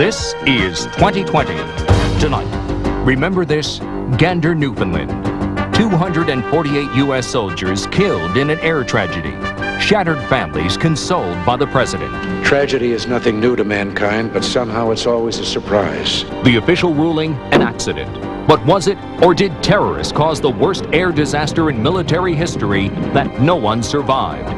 This is 2020. Tonight, remember this? Gander, Newfoundland. 248 U.S. soldiers killed in an air tragedy. Shattered families consoled by the president. Tragedy is nothing new to mankind, but somehow it's always a surprise. The official ruling, an accident. But was it, or did terrorists cause the worst air disaster in military history that no one survived?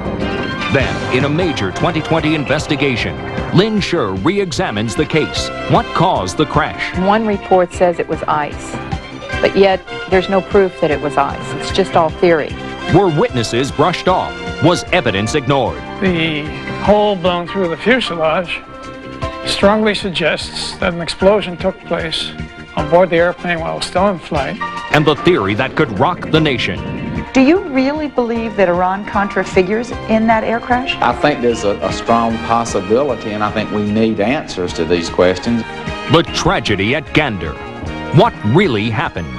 Then, in a major 2020 investigation, Lynn Scher re-examines the case. What caused the crash? One report says it was ice, but yet there's no proof that it was ice. It's just all theory. Were witnesses brushed off? Was evidence ignored? The hole blown through the fuselage strongly suggests that an explosion took place on board the airplane while it was still in flight. And the theory that could rock the nation. Do you really believe that Iran-Contra figures in that air crash? I think there's a strong possibility, and I think we need answers to these questions. The tragedy at Gander. What really happened?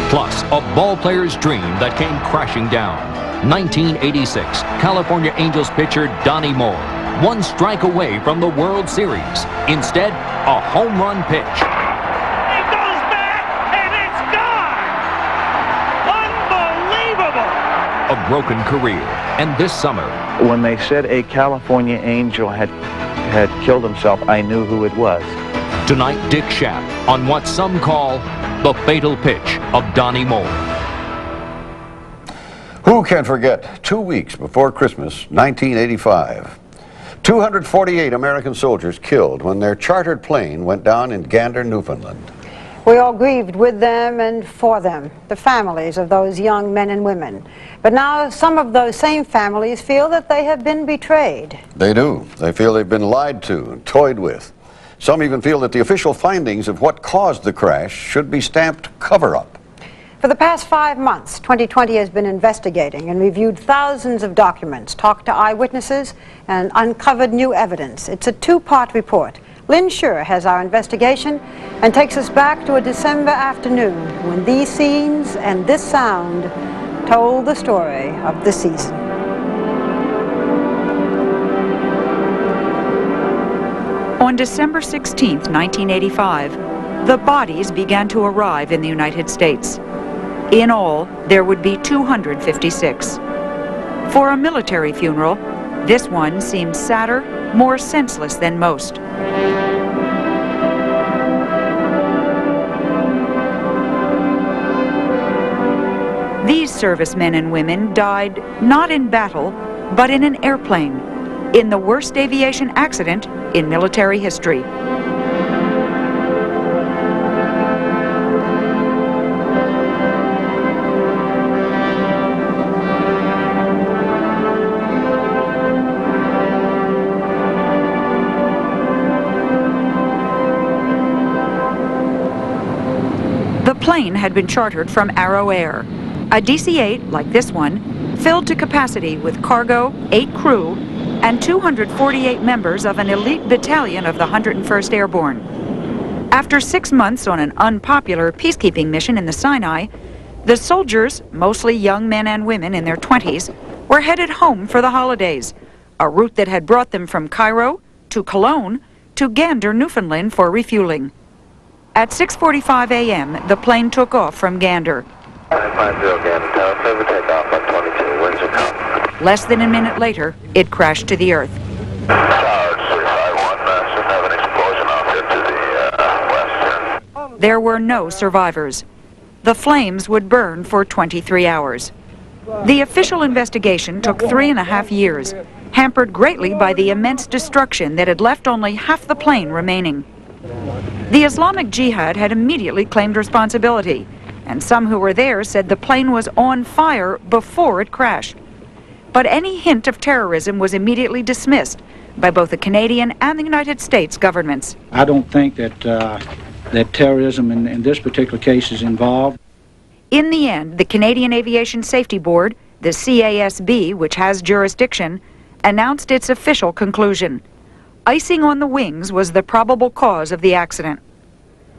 Plus, a ballplayer's dream that came crashing down. 1986, California Angels pitcher Donnie Moore, one strike away from the World Series. Instead, a home run pitch. It goes back, and it's gone! Unbelievable! A broken career. And this summer, when they said a California Angel had killed himself, I knew who it was. tonight Dick Schaap on what some call the fatal pitch of Donnie Moore. Who can forget 2 weeks before Christmas, 1985? 248 American soldiers killed when their chartered plane went down in Gander, Newfoundland. We all grieved with them and for them, the families of those young men and women. But now some of those same families feel that they have been betrayed. They do. They feel they've been lied to and toyed with. Some even feel that the official findings of what caused the crash should be stamped cover-up. For the past 5 months, 2020 has been investigating and reviewed thousands of documents, talked to eyewitnesses, and uncovered new evidence. It's a two-part report. Lynn Scher has our investigation and takes us back to a December afternoon when these scenes and this sound told the story of the season. On December 16, 1985, the bodies began to arrive in the United States. In all, there would be 256. For a military funeral, this one seemed sadder, more senseless than most. These servicemen and women died not in battle, but in an airplane, in the worst aviation accident in military history. The plane had been chartered from Arrow Air, a DC-8 like this one, filled to capacity with cargo, 8 crew, and 248 members of an elite battalion of the 101st Airborne. After 6 months on an unpopular peacekeeping mission in the Sinai, the soldiers, mostly young men and women in their 20s, were headed home for the holidays, a route that had brought them from Cairo to Cologne to Gander, Newfoundland for refueling. At 6:45 a.m., the plane took off from Gander. 950 Gander Tower, favor takeoff on 22, winds are calm. Less than a minute later, it crashed to the earth. Tower 351, shouldn't have an explosion off here to the west. There were no survivors. The flames would burn for 23 hours. The official investigation took 3.5 years, hampered greatly by the immense destruction that had left only half the plane remaining. The Islamic Jihad had immediately claimed responsibility, and some who were there said the plane was on fire before it crashed. But any hint of terrorism was immediately dismissed by both the Canadian and the United States governments. I don't think that that terrorism in this particular case is involved. In the end, the Canadian Aviation Safety Board, the CASB, which has jurisdiction, announced its official conclusion. Icing on the wings was the probable cause of the accident.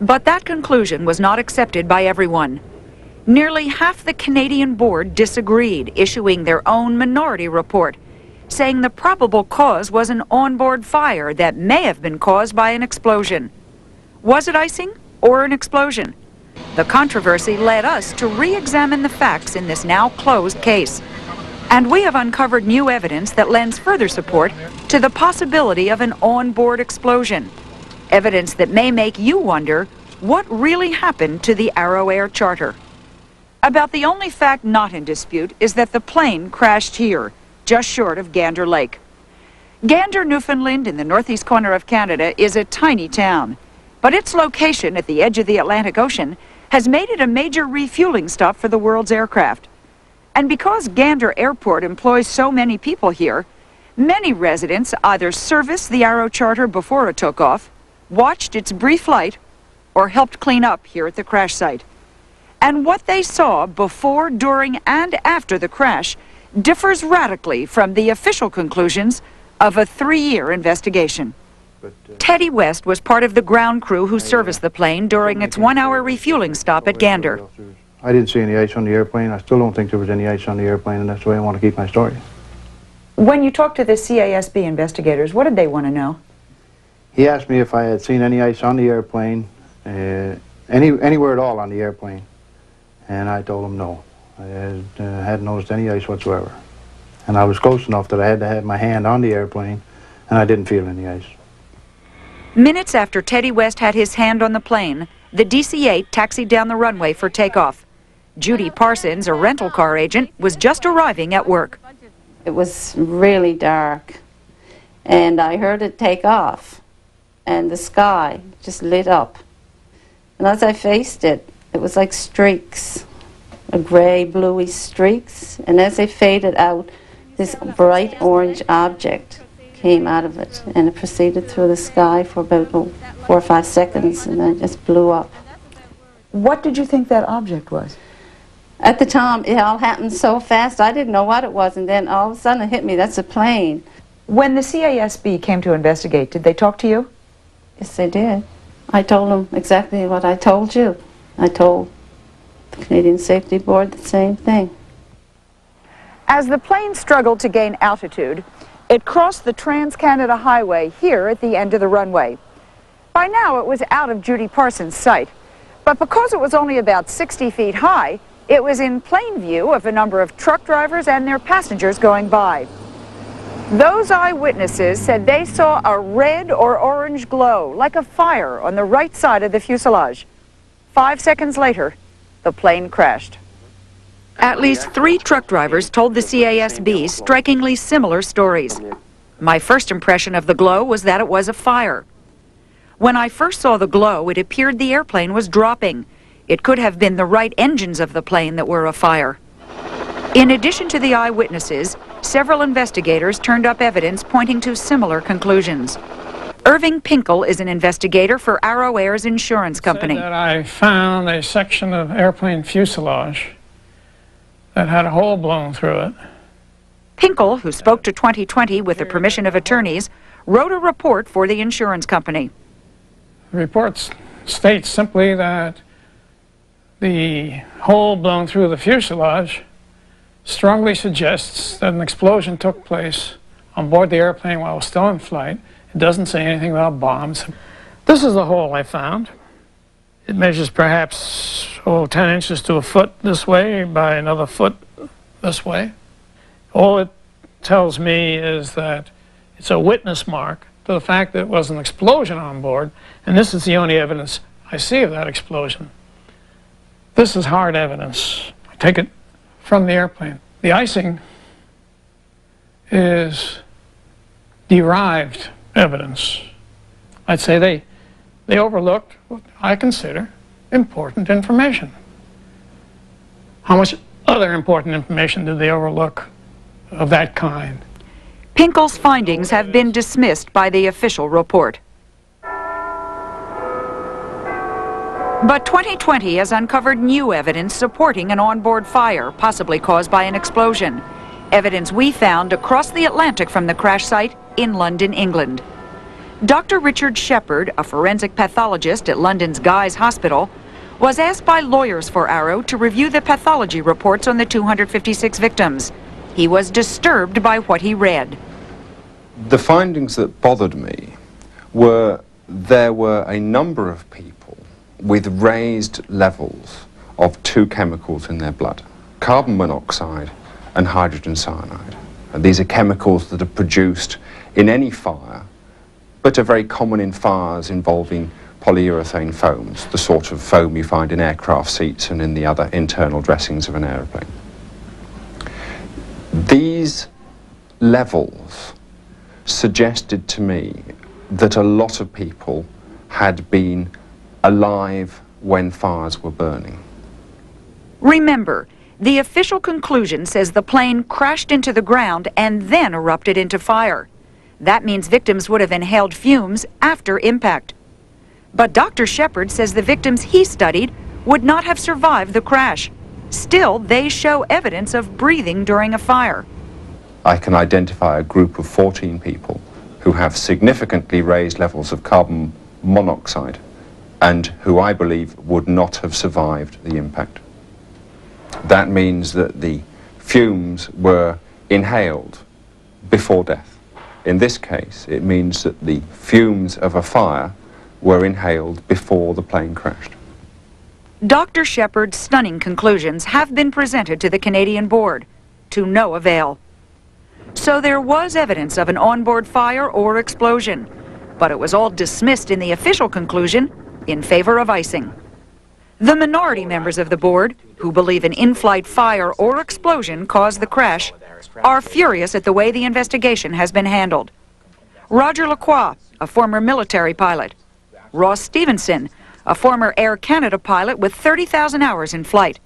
But that conclusion was not accepted by everyone. Nearly half the Canadian board disagreed, issuing their own minority report, saying the probable cause was an onboard fire that may have been caused by an explosion. Was it icing or an explosion? The controversy led us to re-examine the facts in this now closed case. And we have uncovered new evidence that lends further support to the possibility of an onboard explosion. Evidence that may make you wonder what really happened to the Arrow Air charter. About the only fact not in dispute is that the plane crashed here, just short of Gander Lake. Gander, Newfoundland, in the northeast corner of Canada, is a tiny town. But its location at the edge of the Atlantic Ocean has made it a major refueling stop for the world's aircraft. And because Gander Airport employs so many people here, many residents either serviced the Arrow charter before it took off, watched its brief flight, or helped clean up here at the crash site. And what they saw before, during, and after the crash differs radically from the official conclusions of a 3-year investigation. Teddy West was part of the ground crew who serviced the plane during its 1-hour refueling stop at Gander. I didn't see any ice on the airplane. I still don't think there was any ice on the airplane, and that's the way I want to keep my story. When you talked to the CASB investigators, what did they want to know? He asked me if I had seen any ice on the airplane, anywhere at all on the airplane, and I told him no. I hadn't noticed any ice whatsoever. And I was close enough that I had to have my hand on the airplane, and I didn't feel any ice. Minutes after Teddy West had his hand on the plane, the DC-8 taxied down the runway for takeoff. Judy Parsons, a rental car agent, was just arriving at work. It was really dark, and I heard it take off, and the sky just lit up. And as I faced it, it was like streaks, a gray, bluey streaks, and as they faded out, this bright orange object came out of it, and it proceeded through the sky for about 4 or 5 seconds, and then just blew up. What did you think that object was? At the time, it all happened so fast, I didn't know what it was, and then all of a sudden it hit me, that's a plane. When the CASB came to investigate, did they talk to you? Yes, they did. I told them exactly what I told you. I told the Canadian Safety Board the same thing. As the plane struggled to gain altitude, it crossed the Trans-Canada Highway here at the end of the runway. By now, it was out of Judy Parsons' sight, but because it was only about 60 feet high, it was in plain view of a number of truck drivers and their passengers going by. Those eyewitnesses said they saw a red or orange glow, like a fire, on the right side of the fuselage. 5 seconds later, the plane crashed. At least 3 truck drivers told the CASB strikingly similar stories. My first impression of the glow was that it was a fire. When I first saw the glow, it appeared the airplane was dropping. It could have been the right engines of the plane that were afire. In addition to the eyewitnesses, several investigators turned up evidence pointing to similar conclusions. Irving Pinkel is an investigator for Arrow Air's insurance company. That I found a section of airplane fuselage that had a hole blown through it. Pinkel, who spoke to 2020 with the permission of attorneys, wrote a report for the insurance company. The report states simply that the hole blown through the fuselage strongly suggests that an explosion took place on board the airplane while it was still in flight. It doesn't say anything about bombs. This is the hole I found. It measures perhaps 10 inches to a foot this way by another foot this way. All it tells me is that it's a witness mark to the fact that it was an explosion on board, and this is the only evidence I see of that explosion. This is hard evidence. I take it from the airplane. The icing is derived evidence. I'd say they overlooked what I consider important information. How much other important information did they overlook of that kind? Pinkel's findings have been dismissed by the official report. But 2020 has uncovered new evidence supporting an onboard fire, possibly caused by an explosion. Evidence we found across the Atlantic from the crash site in London, England. Dr. Richard Shepherd, a forensic pathologist at London's Guy's Hospital, was asked by lawyers for Arrow to review the pathology reports on the 256 victims. He was disturbed by what he read. The findings that bothered me were there were a number of people with raised levels of two chemicals in their blood, carbon monoxide and hydrogen cyanide. And these are chemicals that are produced in any fire, but are very common in fires involving polyurethane foams, the sort of foam you find in aircraft seats and in the other internal dressings of an aeroplane. These levels suggested to me that a lot of people had been alive when fires were burning. Remember, the official conclusion says the plane crashed into the ground and then erupted into fire. That means victims would have inhaled fumes after impact. But Dr. Shepard says the victims he studied would not have survived the crash. Still, they show evidence of breathing during a fire. I can identify a group of 14 people who have significantly raised levels of carbon monoxide and who I believe would not have survived the impact. That means that the fumes were inhaled before death. In this case, it means that the fumes of a fire were inhaled before the plane crashed. Dr. Shepard's stunning conclusions have been presented to the Canadian board, to no avail. So there was evidence of an onboard fire or explosion, but it was all dismissed in the official conclusion in favor of icing. The minority members of the board, who believe an in-flight fire or explosion caused the crash, are furious at the way the investigation has been handled. Roger Lacroix, a former military pilot. Ross Stevenson, a former Air Canada pilot with 30,000 hours in flight.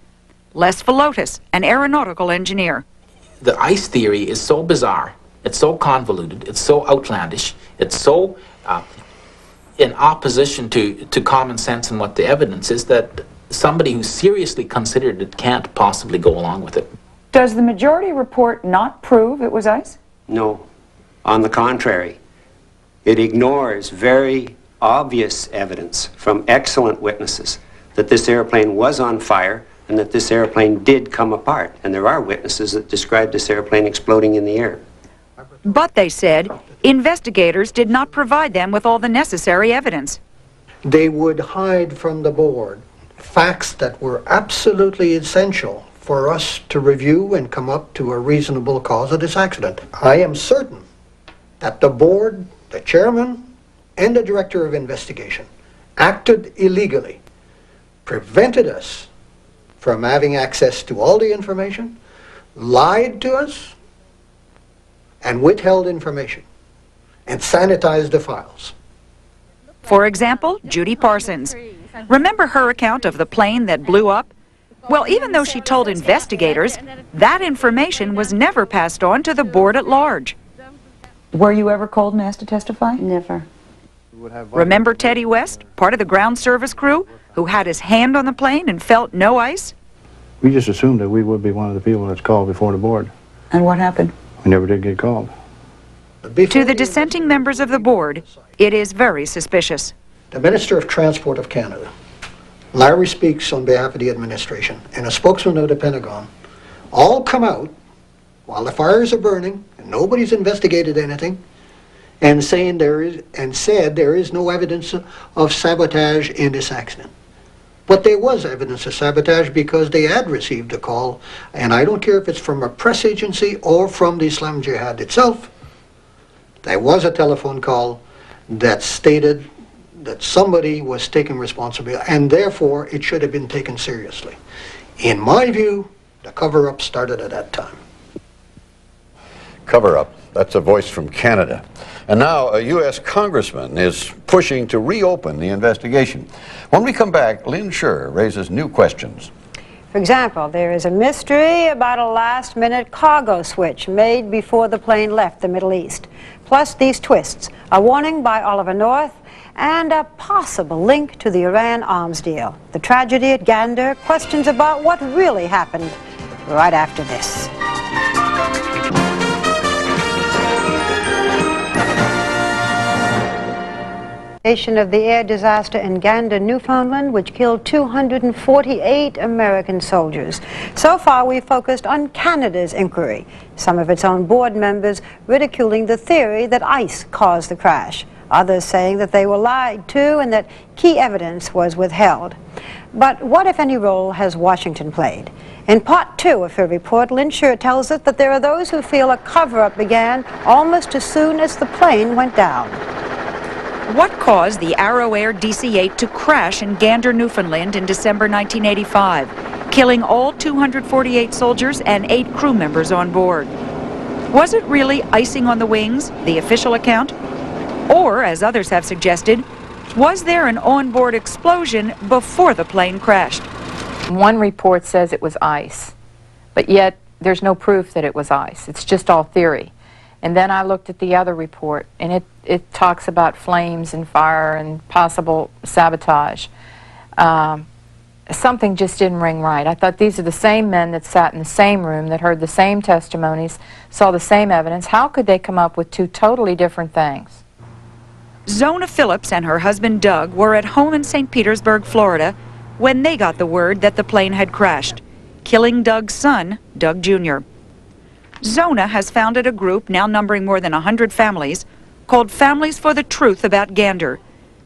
Les Philotis, an aeronautical engineer. The ice theory is so bizarre, it's so convoluted, it's so outlandish, it's so in opposition to common sense and what the evidence is that somebody who seriously considered it can't possibly go along with it. Does the majority report not prove it was ice? No. On the contrary, it ignores very obvious evidence from excellent witnesses that this airplane was on fire and that this airplane did come apart. And there are witnesses that describe this airplane exploding in the air. But they said investigators did not provide them with all the necessary evidence. They would hide from the board facts that were absolutely essential for us to review and come up to a reasonable cause of this accident. I am certain that the board, the chairman, and the director of investigation acted illegally, prevented us from having access to all the information, lied to us, and withheld information, and sanitized the files. For example, Judy Parsons. Remember her account of the plane that blew up? Well, even though she told investigators, that information was never passed on to the board at large. Were you ever called and asked to testify? Never. Remember Teddy West, part of the ground service crew, who had his hand on the plane and felt no ice? We just assumed that we would be one of the people that's called before the board. And what happened? We never did get called. To the dissenting members of the board, it is very suspicious. The Minister of Transport of Canada, Larry speaks on behalf of the administration, and a spokesman of the Pentagon, all come out while the fires are burning and nobody's investigated anything, and said there is no evidence of sabotage in this accident. But there was evidence of sabotage because they had received a call, and I don't care if it's from a press agency or from the Islam Jihad itself. There was a telephone call that stated that somebody was taking responsibility, and therefore it should have been taken seriously. In my view, the cover-up started at that time. Cover-up, that's a voice from Canada. And now a U.S. congressman is pushing to reopen the investigation. When we come back, Lynn Scher raises new questions. For example, there is a mystery about a last-minute cargo switch made before the plane left the Middle East. Plus these twists, a warning by Oliver North, and a possible link to the Iran arms deal. The tragedy at Gander, questions about what really happened right after this. Of the air disaster in Gander, Newfoundland, which killed 248 American soldiers. So far, we've focused on Canada's inquiry, some of its own board members ridiculing the theory that ice caused the crash, others saying that they were lied to and that key evidence was withheld. But what, if any, role has Washington played? In part 2 of her report, Lynn Scher tells us that there are those who feel a cover-up began almost as soon as the plane went down. What caused the Arrow Air DC-8 to crash in Gander, Newfoundland in December 1985, killing all 248 soldiers and 8 crew members on board? Was it really icing on the wings, the official account? Or, as others have suggested, was there an onboard explosion before the plane crashed? One report says it was ice, but yet there's no proof that it was ice. It's just all theory. And then I looked at the other report, and it talks about flames and fire and possible sabotage. Something just didn't ring right. I thought these are the same men that sat in the same room, that heard the same testimonies, saw the same evidence. How could they come up with two totally different things? Zona Phillips and her husband Doug were at home in St. Petersburg, Florida, when they got the word that the plane had crashed, killing Doug's son, Doug Jr. Zona has founded a group now numbering more than 100 families called Families for the Truth About Gander,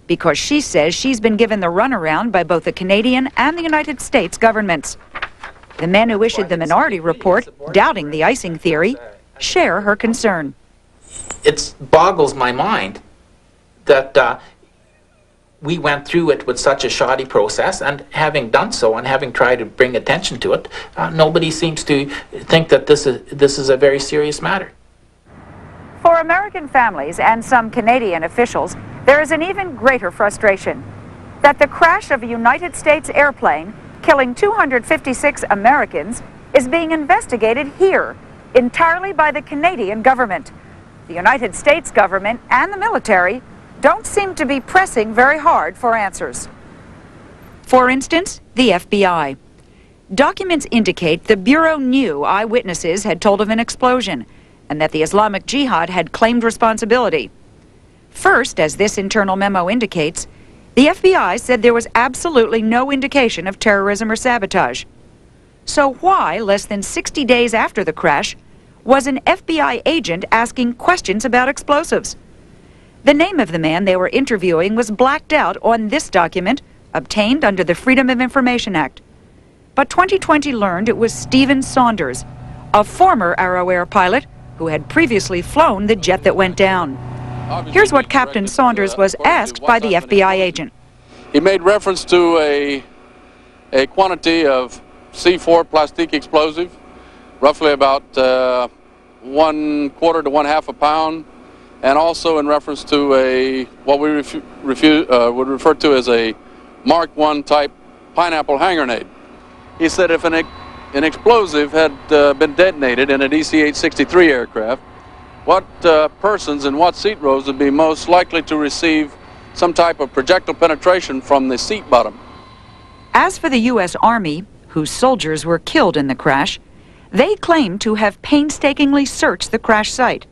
because she says she's been given the runaround by both the Canadian and the United States governments. The men who issued the minority report, doubting the icing theory, share her concern. It boggles my mind that we went through it with such a shoddy process, and having done so and having tried to bring attention to it, nobody seems to think that this is a very serious matter. For American families and some Canadian officials, there is an even greater frustration that the crash of a United States airplane killing 256 Americans is being investigated here entirely by the Canadian government. The United States government and the military don't seem to be pressing very hard for answers. For instance, the FBI. Documents indicate the Bureau knew eyewitnesses had told of an explosion and that the Islamic Jihad had claimed responsibility. First, as this internal memo indicates, the FBI said there was absolutely no indication of terrorism or sabotage. So why, less than 60 days after the crash, was an FBI agent asking questions about explosives? The name of the man they were interviewing was blacked out on this document, obtained under the Freedom of Information Act. But 2020 learned it was Stephen Saunders, a former Arrow Air pilot who had previously flown the jet that went down. Here's what Captain Saunders was asked by the FBI agent. He made reference to a quantity of C4 plastic explosive, roughly about 1/4 to 1/2 a pound, and also in reference to what we would refer to as a Mark I type pineapple hand grenade. He said if an explosive had been detonated in a DC-863 aircraft, what persons in what seat rows would be most likely to receive some type of projectile penetration from the seat bottom? As for the U.S. Army, whose soldiers were killed in the crash, they claim to have painstakingly searched the crash site.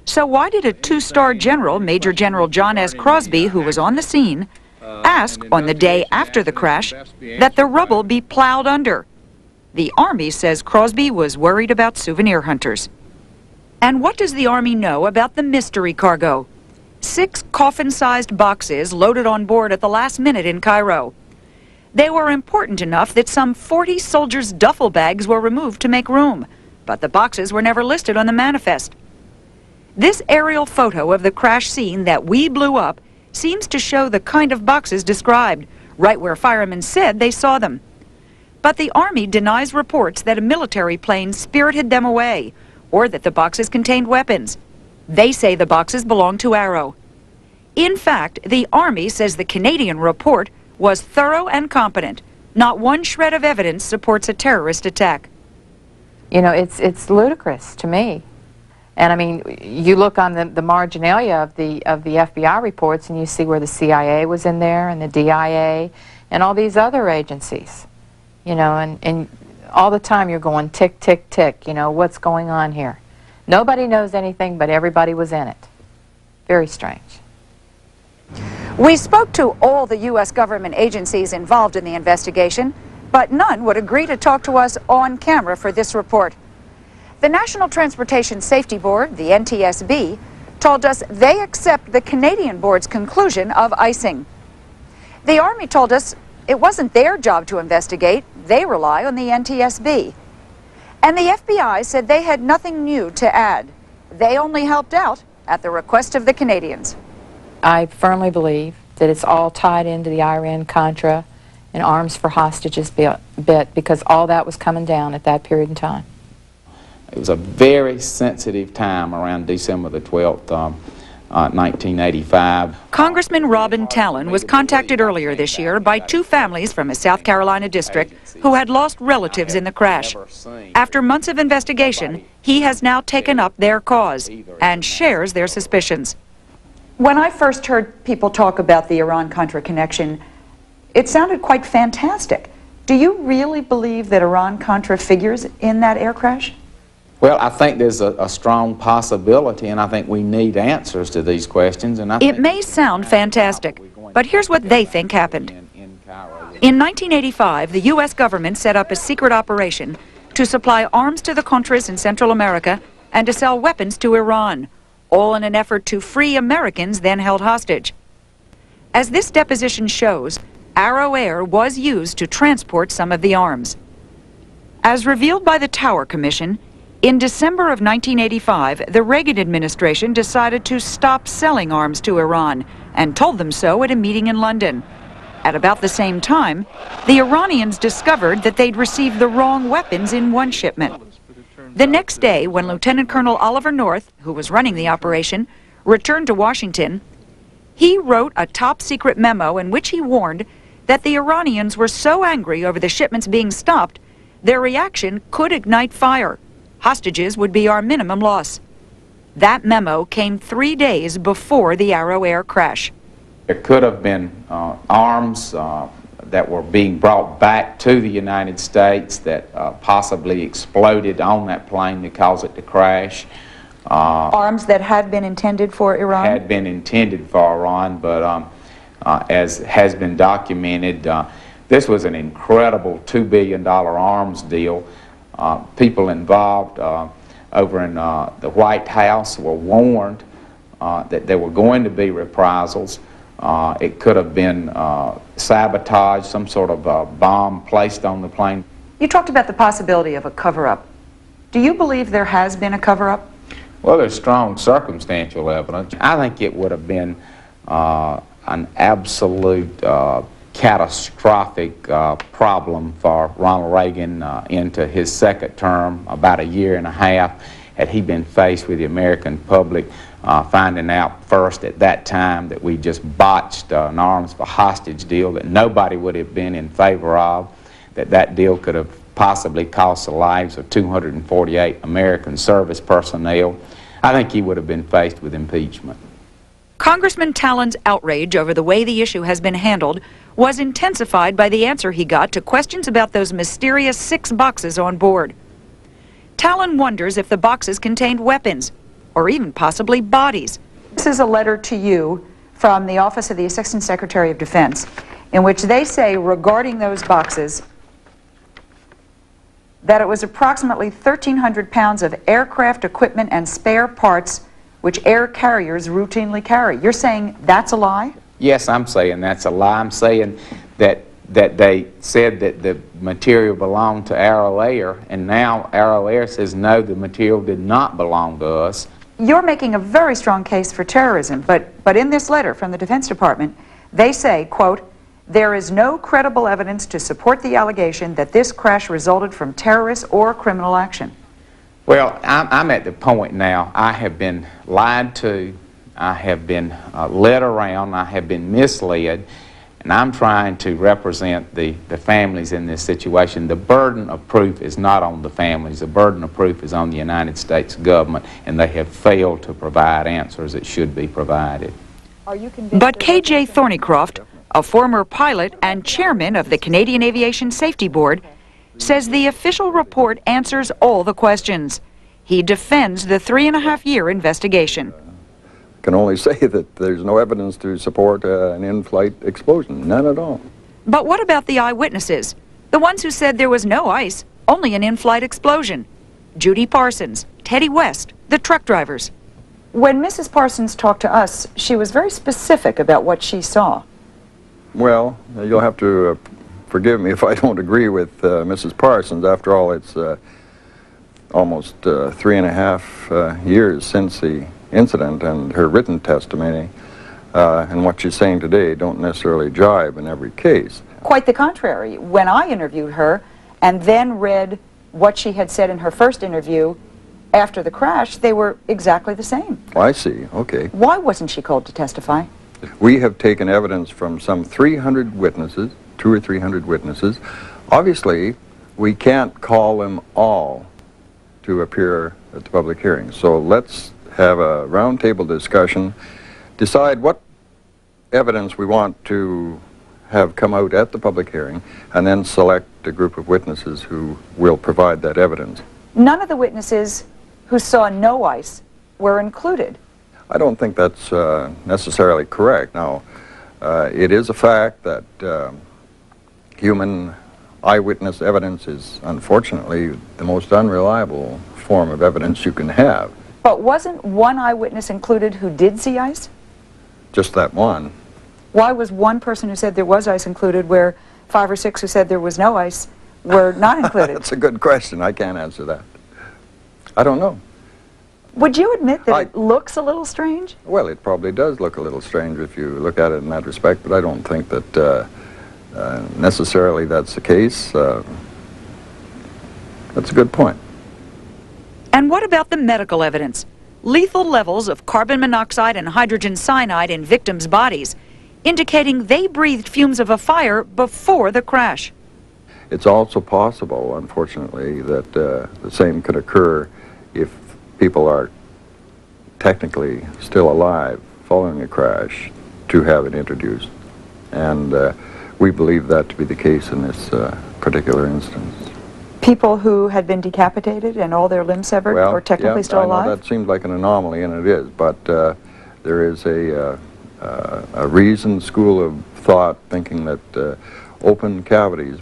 So why did a 2-star general, Major General John S. Crosby, who was on the scene, ask on the day after the crash that the rubble be plowed under? The Army says Crosby was worried about souvenir hunters. And what does the Army know about the mystery cargo? 6 coffin-sized boxes loaded on board at the last minute in Cairo. They were important enough that some 40 soldiers' duffel bags were removed to make room, but the boxes were never listed on the manifest. This aerial photo of the crash scene that we blew up seems to show the kind of boxes described, right where firemen said they saw them. But the Army denies reports that a military plane spirited them away, or that the boxes contained weapons. They say the boxes belong to Arrow. In fact, the Army says the Canadian report was thorough and competent. Not one shred of evidence supports a terrorist attack. You know, it's ludicrous to me. And I mean, you look on the marginalia of the FBI reports and you see where the CIA was in there and the DIA and all these other agencies. You know, and all the time you're going tick, tick, tick, you know, what's going on here? Nobody knows anything, but everybody was in it. Very strange. We spoke to all the U.S. government agencies involved in the investigation, but none would agree to talk to us on camera for this report. The National Transportation Safety Board, the NTSB, told us they accept the Canadian Board's conclusion of icing. The Army told us it wasn't their job to investigate. They rely on the NTSB. And the FBI said they had nothing new to add. They only helped out at the request of the Canadians. I firmly believe that it's all tied into the Iran-Contra and arms for hostages bit, because all that was coming down at that period in time. It was a very sensitive time around December the 12th, 1985. Congressman Robin Talon was contacted earlier this year by two families from a South Carolina district who had lost relatives in the crash. After months of investigation, he has now taken up their cause and shares their suspicions. When I first heard people talk about the Iran-Contra connection, it sounded quite fantastic. Do you really believe that Iran-Contra figures in that air crash? Well, I think there's a strong possibility, and I think we need answers to these questions. And it may sound fantastic, but here's what they think happened. In 1985, the U.S. government set up a secret operation to supply arms to the Contras in Central America and to sell weapons to Iran, all in an effort to free Americans then held hostage. As this deposition shows, Arrow Air was used to transport some of the arms. As revealed by the Tower Commission, in December of 1985, the Reagan administration decided to stop selling arms to Iran and told them so at a meeting in London. At about the same time, the Iranians discovered that they'd received the wrong weapons in one shipment. The next day, when Lieutenant Colonel Oliver North, who was running the operation, returned to Washington, he wrote a top-secret memo in which he warned that the Iranians were so angry over the shipments being stopped, their reaction could ignite fire. Hostages would be our minimum loss. That memo came 3 days before the Arrow Air crash. There could have been arms that were being brought back to the United States that possibly exploded on that plane to cause it to crash. Arms that had been intended for Iran? Had been intended for Iran, but as has been documented, this was an incredible $2 billion arms deal. People involved over in the White House were warned that there were going to be reprisals. It could have been sabotage, some sort of bomb placed on the plane. You talked about the possibility of a cover-up. Do you believe there has been a cover-up? Well, there's strong circumstantial evidence. I think it would have been an absolute catastrophic problem for Ronald Reagan into his second term, about a year and a half, had he been faced with the American public finding out first at that time that we just botched an arms for hostage deal that nobody would have been in favor of, that deal could have possibly cost the lives of 248 American service personnel. I think he would have been faced with impeachment. Congressman Talon's outrage over the way the issue has been handled was intensified by the answer he got to questions about those mysterious 6 boxes on board. Talon wonders if the boxes contained weapons, or even possibly bodies. This is a letter to you from the Office of the Assistant Secretary of Defense, in which they say regarding those boxes that it was approximately 1,300 pounds of aircraft equipment and spare parts which air carriers routinely carry. You're saying that's a lie? Yes, I'm saying that's a lie. I'm saying that they said that the material belonged to Arrow Air, and now Arrow Air says no, the material did not belong to us. You're making a very strong case for terrorism, but in this letter from the Defense Department, they say, quote, there is no credible evidence to support the allegation that this crash resulted from terrorist or criminal action. Well, I'm at the point now, I have been lied to, I have been led around, I have been misled, and I'm trying to represent the families in this situation. The burden of proof is not on the families. The burden of proof is on the United States government, and they have failed to provide answers that should be provided. But K.J. Thornycroft, a former pilot and chairman of the Canadian Aviation Safety Board, says the official report answers all the questions. He defends the 3.5-year investigation. can only say that there's no evidence to support an in-flight explosion. None at all. But what about the eyewitnesses? The ones who said there was no ice, only an in-flight explosion. Judy Parsons, Teddy West, the truck drivers. When Mrs. Parsons talked to us, she was very specific about what she saw. Well, you'll have to forgive me if I don't agree with Mrs. Parsons. After all, it's almost 3.5 years since the incident, and her written testimony and what she's saying today don't necessarily jibe in every case. Quite the contrary. When I interviewed her and then read what she had said in her first interview after the crash, they were exactly the same. I see. Okay. Why wasn't she called to testify? We have taken evidence from some 300 witnesses, 200 or 300 witnesses. Obviously, we can't call them all to appear at the public hearing. So let's have a roundtable discussion, decide what evidence we want to have come out at the public hearing, and then select a group of witnesses who will provide that evidence. None of the witnesses who saw no ice were included. I don't think that's necessarily correct. Now, it is a fact that human eyewitness evidence is unfortunately the most unreliable form of evidence you can have. But wasn't one eyewitness included who did see ice? Just that one. Why was one person who said there was ice included where 5 or 6 who said there was no ice were not included? That's a good question. I can't answer that. I don't know. Would you admit that it looks a little strange? Well, it probably does look a little strange if you look at it in that respect, but I don't think that necessarily that's the case. That's a good point. And what about the medical evidence? Lethal levels of carbon monoxide and hydrogen cyanide in victims' bodies, indicating they breathed fumes of a fire before the crash. It's also possible, unfortunately, that the same could occur if people are technically still alive following a crash to have it introduced. And we believe that to be the case in this particular instance. People who had been decapitated and all their limbs severed or technically still alive? Well, that seems like an anomaly, and it is, but there is a reasoned school of thought thinking that open cavities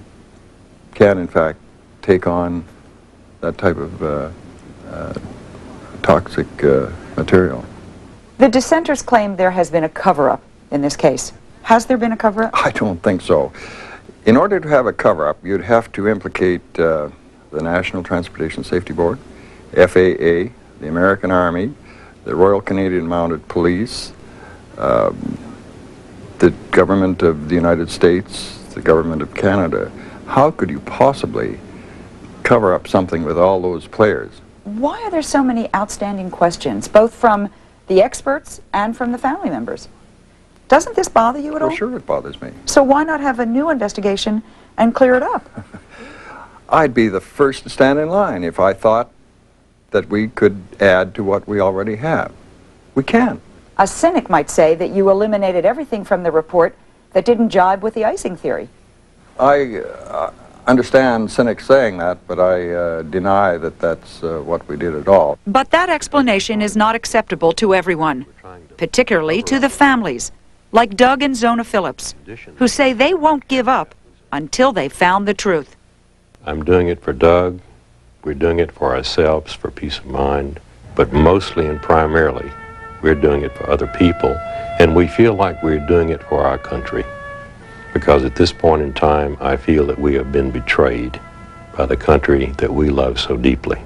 can, in fact, take on that type of toxic material. The dissenters claim there has been a cover-up in this case. Has there been a cover-up? I don't think so. In order to have a cover-up, you'd have to implicate the National Transportation Safety Board, FAA, the American Army, the Royal Canadian Mounted Police, the government of the United States, the government of Canada. How could you possibly cover up something with all those players? Why are there so many outstanding questions, both from the experts and from the family members? Doesn't this bother you at all? Well, sure it bothers me. So why not have a new investigation and clear it up? I'd be the first to stand in line if I thought that we could add to what we already have. We can. A cynic might say that you eliminated everything from the report that didn't jibe with the icing theory. I understand cynics saying that, but I deny that that's what we did at all. But that explanation is not acceptable to everyone, particularly to the families, like Doug and Zona Phillips, who say they won't give up until they've found the truth. I'm doing it for Doug. We're doing it for ourselves, for peace of mind, but mostly and primarily, we're doing it for other people, and we feel like we're doing it for our country. Because at this point in time, I feel that we have been betrayed by the country that we love so deeply.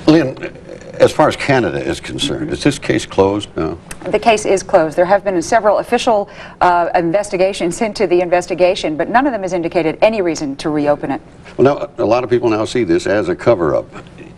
Lynn, as far as Canada is concerned, is this case closed now? The case is closed. There have been several official investigations into the investigation, but none of them has indicated any reason to reopen it. Well, now, a lot of people now see this as a cover-up.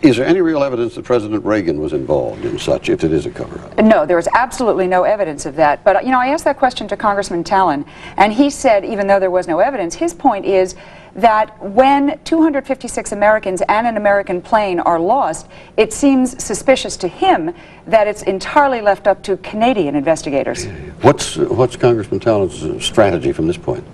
Is there any real evidence that President Reagan was involved in such, if it is a cover-up? No, there is absolutely no evidence of that. But, you know, I asked that question to Congressman Talon, and he said, even though there was no evidence, his point is that when 256 Americans and an American plane are lost, it seems suspicious to him that it's entirely left up to Canadian investigators. What's Congressman Talon's strategy from this point?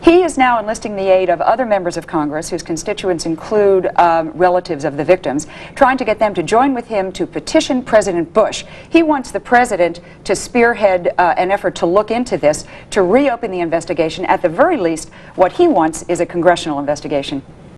He is now enlisting the aid of other members of Congress whose constituents include relatives of the victims, trying to get them to join with him to petition President Bush. He wants the president to spearhead an effort to look into this, to reopen the investigation. At the very least, what he wants is a congressional investigation.